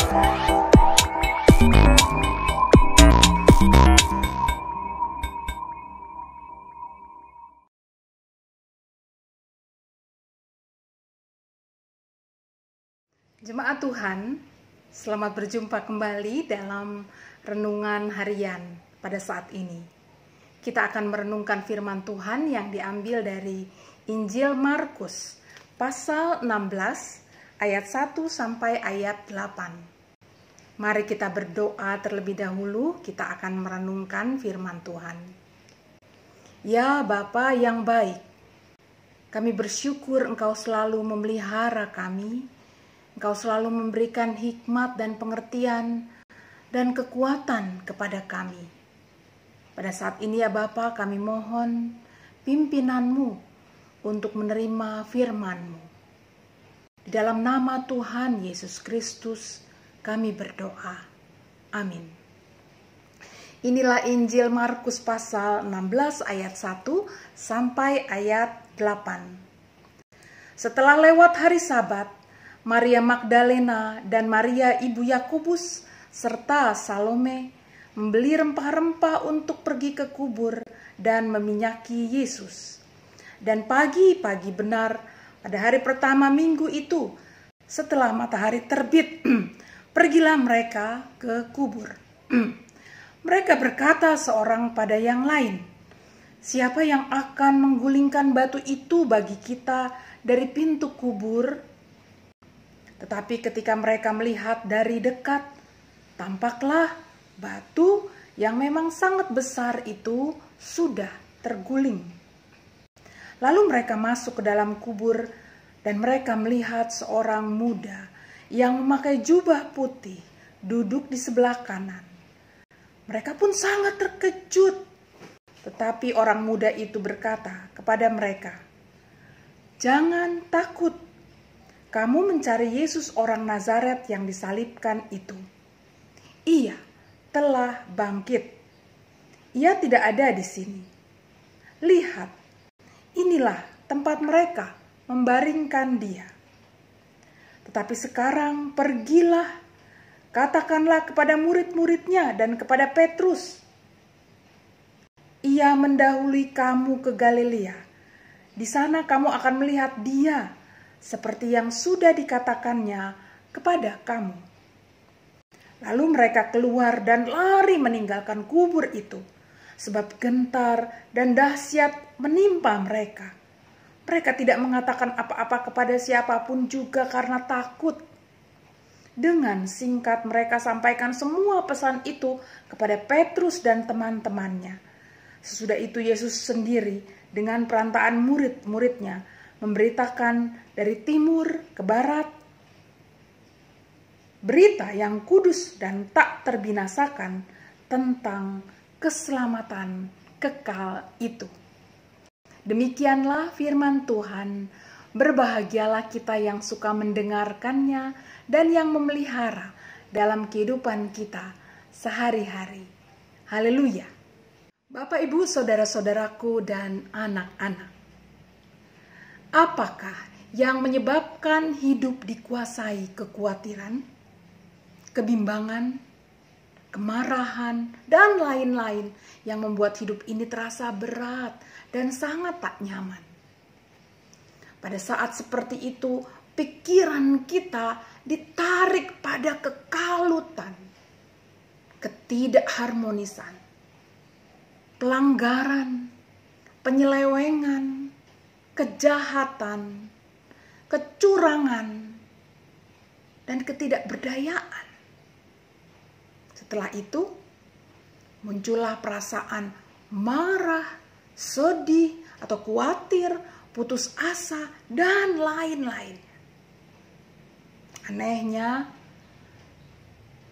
Jemaat Tuhan, selamat berjumpa kembali dalam renungan harian pada saat ini. Kita akan merenungkan firman Tuhan yang diambil dari Injil Markus, pasal 16, ayat 1 sampai ayat 8. Mari kita berdoa terlebih dahulu, kita akan merenungkan firman Tuhan. Ya Bapa yang baik, kami bersyukur Engkau selalu memelihara kami. Engkau selalu memberikan hikmat dan pengertian dan kekuatan kepada kami. Pada saat ini ya Bapa, kami mohon pimpinan-Mu untuk menerima firman-Mu. Di dalam nama Tuhan Yesus Kristus kami berdoa. Amin. Inilah Injil Markus pasal 16 ayat 1 sampai ayat 8. Setelah lewat hari Sabat, Maria Magdalena dan Maria ibu Yakobus serta Salome membeli rempah-rempah untuk pergi ke kubur dan meminyaki Yesus. Dan pagi-pagi benar pada hari pertama minggu itu, setelah matahari terbit, pergilah mereka ke kubur. Mereka berkata seorang pada yang lain, "Siapa yang akan menggulingkan batu itu bagi kita dari pintu kubur?" Tetapi ketika mereka melihat dari dekat, tampaklah batu yang memang sangat besar itu sudah terguling. Lalu mereka masuk ke dalam kubur dan mereka melihat seorang muda yang memakai jubah putih duduk di sebelah kanan. Mereka pun sangat terkejut. Tetapi orang muda itu berkata kepada mereka, "Jangan takut. Kamu mencari Yesus orang Nazaret yang disalibkan itu. Ia telah bangkit. Ia tidak ada di sini. Lihat, inilah tempat mereka membaringkan dia. Tetapi sekarang pergilah, katakanlah kepada murid-muridnya dan kepada Petrus. Ia mendahului kamu ke Galilea. Di sana kamu akan melihat dia, seperti yang sudah dikatakannya kepada kamu." Lalu mereka keluar dan lari meninggalkan kubur itu, sebab gentar dan dahsyat menimpa mereka. Mereka tidak mengatakan apa-apa kepada siapapun juga karena takut. Dengan singkat mereka sampaikan semua pesan itu kepada Petrus dan teman-temannya. Sesudah itu Yesus sendiri dengan perantaraan murid-muridnya memberitakan dari timur ke barat berita yang kudus dan tak terbinasakan tentang keselamatan kekal itu. Demikianlah firman Tuhan. Berbahagialah kita yang suka mendengarkannya dan yang memelihara dalam kehidupan kita sehari-hari. Haleluya. Bapak, Ibu, saudara-saudaraku dan anak-anak, apakah yang menyebabkan hidup dikuasai kekhawatiran, kebimbangan, kemarahan, dan lain-lain yang membuat hidup ini terasa berat dan sangat tak nyaman? Pada saat seperti itu, pikiran kita ditarik pada kekalutan, ketidakharmonisan, pelanggaran, penyelewengan, kejahatan, kecurangan, dan ketidakberdayaan. Setelah itu, muncullah perasaan marah, sedih, atau khawatir, putus asa, dan lain-lain. Anehnya,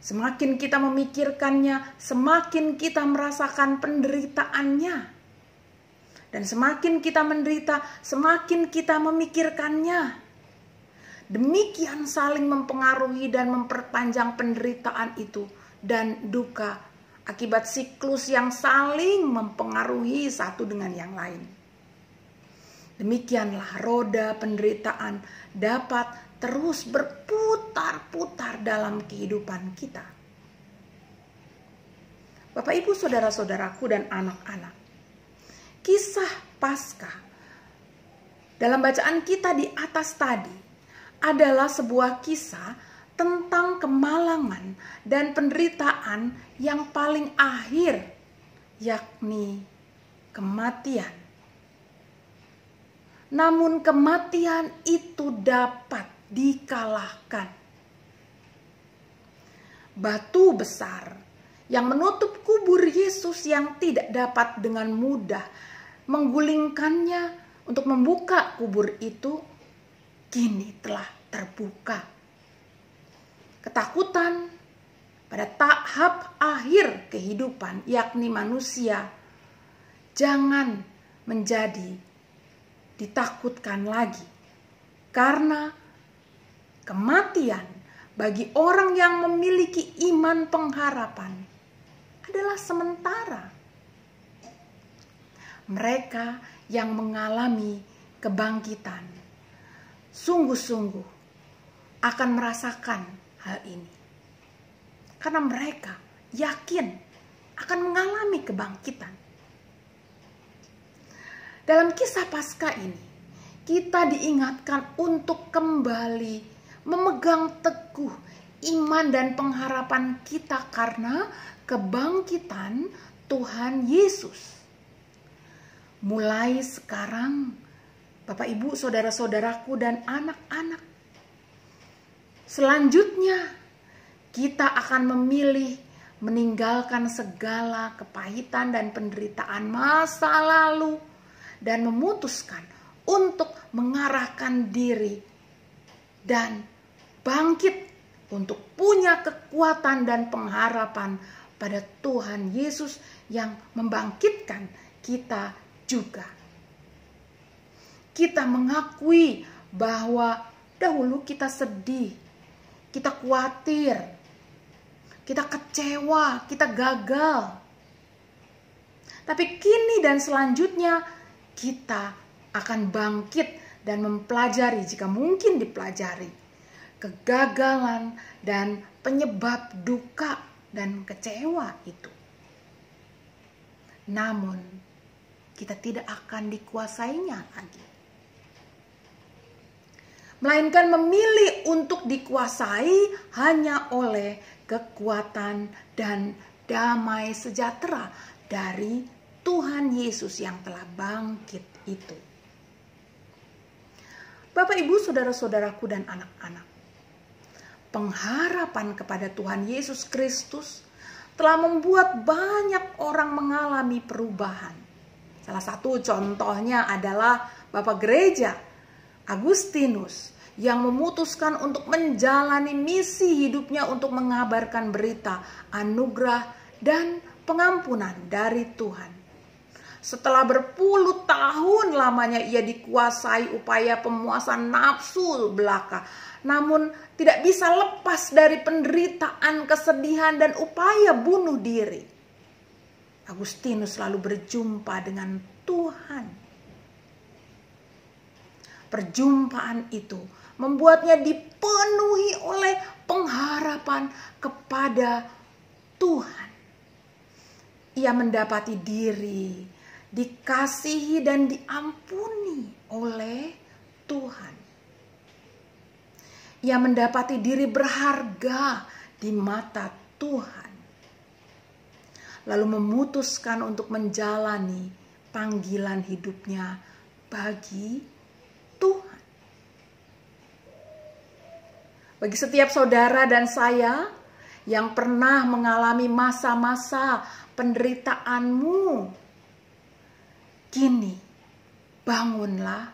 semakin kita memikirkannya, semakin kita merasakan penderitaannya. Dan semakin kita menderita, semakin kita memikirkannya. Demikian saling mempengaruhi dan memperpanjang penderitaan itu dan duka akibat siklus yang saling mempengaruhi satu dengan yang lain. Demikianlah roda penderitaan dapat terus berputar berputar-putar dalam kehidupan kita. Bapak, Ibu, saudara-saudaraku dan anak-anak, kisah Paskah dalam bacaan kita di atas tadi adalah sebuah kisah tentang kemalangan dan penderitaan yang paling akhir, yakni kematian. Namun kematian itu dapat dikalahkan. Batu besar yang menutup kubur Yesus yang tidak dapat dengan mudah menggulingkannya untuk membuka kubur itu, kini telah terbuka. Ketakutan pada tahap akhir kehidupan, yakni manusia, jangan menjadi ditakutkan lagi. Karena kematian bagi orang yang memiliki iman pengharapan adalah sementara. Mereka yang mengalami kebangkitan sungguh-sungguh akan merasakan hal ini. Karena mereka yakin akan mengalami kebangkitan. Dalam kisah Paskah ini, kita diingatkan untuk kembali memegang teguh iman dan pengharapan kita karena kebangkitan Tuhan Yesus. Mulai sekarang, Bapak, Ibu, saudara-saudaraku dan anak-anak, selanjutnya kita akan memilih meninggalkan segala kepahitan dan penderitaan masa lalu dan memutuskan untuk mengarahkan diri dan bangkit untuk punya kekuatan dan pengharapan pada Tuhan Yesus yang membangkitkan kita juga. Kita mengakui bahwa dahulu kita sedih, kita khawatir, kita kecewa, kita gagal. Tapi kini dan selanjutnya kita akan bangkit dan mempelajari, jika mungkin dipelajari, kegagalan dan penyebab duka dan kecewa itu. Namun kita tidak akan dikuasainya lagi, melainkan memilih untuk dikuasai hanya oleh kekuatan dan damai sejahtera dari Tuhan Yesus yang telah bangkit itu. Bapak, Ibu, saudara-saudaraku dan anak-anak, pengharapan kepada Tuhan Yesus Kristus telah membuat banyak orang mengalami perubahan. Salah satu contohnya adalah Bapak Gereja Agustinus yang memutuskan untuk menjalani misi hidupnya untuk mengabarkan berita anugerah dan pengampunan dari Tuhan. Setelah berpuluh tahun lamanya ia dikuasai upaya pemuasan nafsu belaka, namun tidak bisa lepas dari penderitaan, kesedihan, dan upaya bunuh diri. Agustinus lalu berjumpa dengan Tuhan. Perjumpaan itu membuatnya dipenuhi oleh pengharapan kepada Tuhan. Ia mendapati diri dikasihi dan diampuni oleh Tuhan. Ia mendapati diri berharga di mata Tuhan. Lalu memutuskan untuk menjalani panggilan hidupnya bagi Tuhan. Bagi setiap saudara dan saya yang pernah mengalami masa-masa penderitaanmu, kini bangunlah,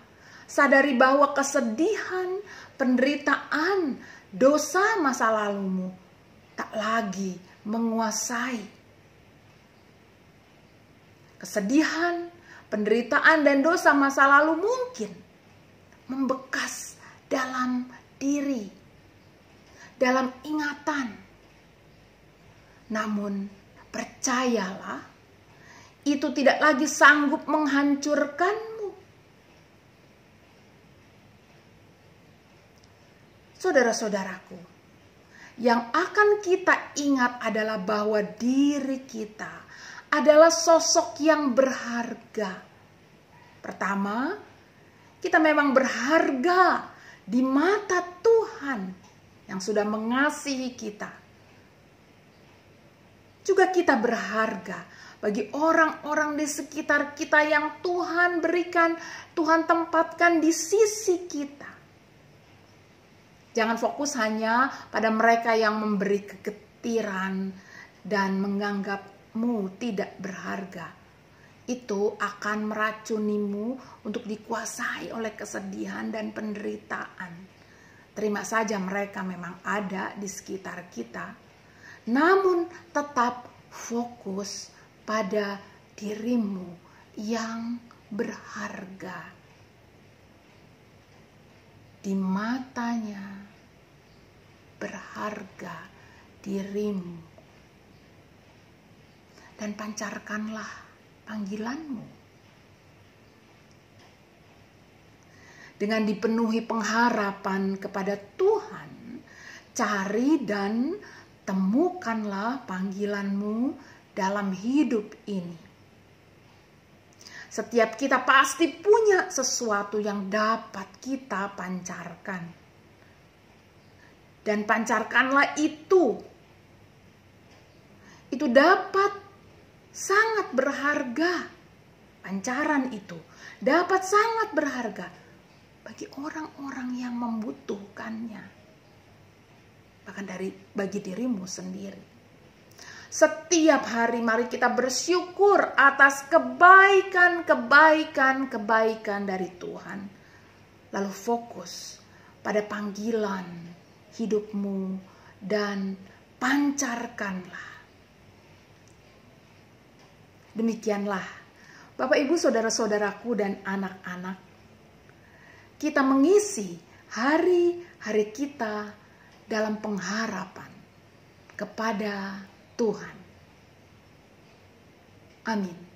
sadari bahwa kesedihan, penderitaan, dosa masa lalumu tak lagi menguasai. Kesedihan, penderitaan, dan dosa masa lalu mungkin membekas dalam diri, dalam ingatan. Namun percayalah, itu tidak lagi sanggup menghancurkanmu. Saudara-saudaraku, yang akan kita ingat adalah bahwa diri kita adalah sosok yang berharga. Pertama, kita memang berharga di mata Tuhan yang sudah mengasihi kita. Juga kita berharga bagi orang-orang di sekitar kita yang Tuhan berikan, Tuhan tempatkan di sisi kita. Jangan fokus hanya pada mereka yang memberi kegetiran dan menganggapmu tidak berharga. Itu akan meracunimu untuk dikuasai oleh kesedihan dan penderitaan. Terima saja mereka memang ada di sekitar kita, namun tetap fokus pada dirimu yang berharga. Di matanya berharga dirimu. Dan pancarkanlah panggilanmu. Dengan dipenuhi pengharapan kepada Tuhan, cari dan temukanlah panggilanmu dalam hidup ini. Setiap kita pasti punya sesuatu yang dapat kita pancarkan. Dan pancarkanlah itu. Itu dapat sangat berharga. Pancaran itu dapat sangat berharga bagi orang-orang yang membutuhkannya. Bahkan bagi dirimu sendiri. Setiap hari mari kita bersyukur atas kebaikan dari Tuhan. Lalu fokus pada panggilan hidupmu dan pancarkanlah. Demikianlah Bapak Ibu saudara-saudaraku dan anak-anak, kita mengisi hari-hari kita dalam pengharapan kepada Tuhan. Amin.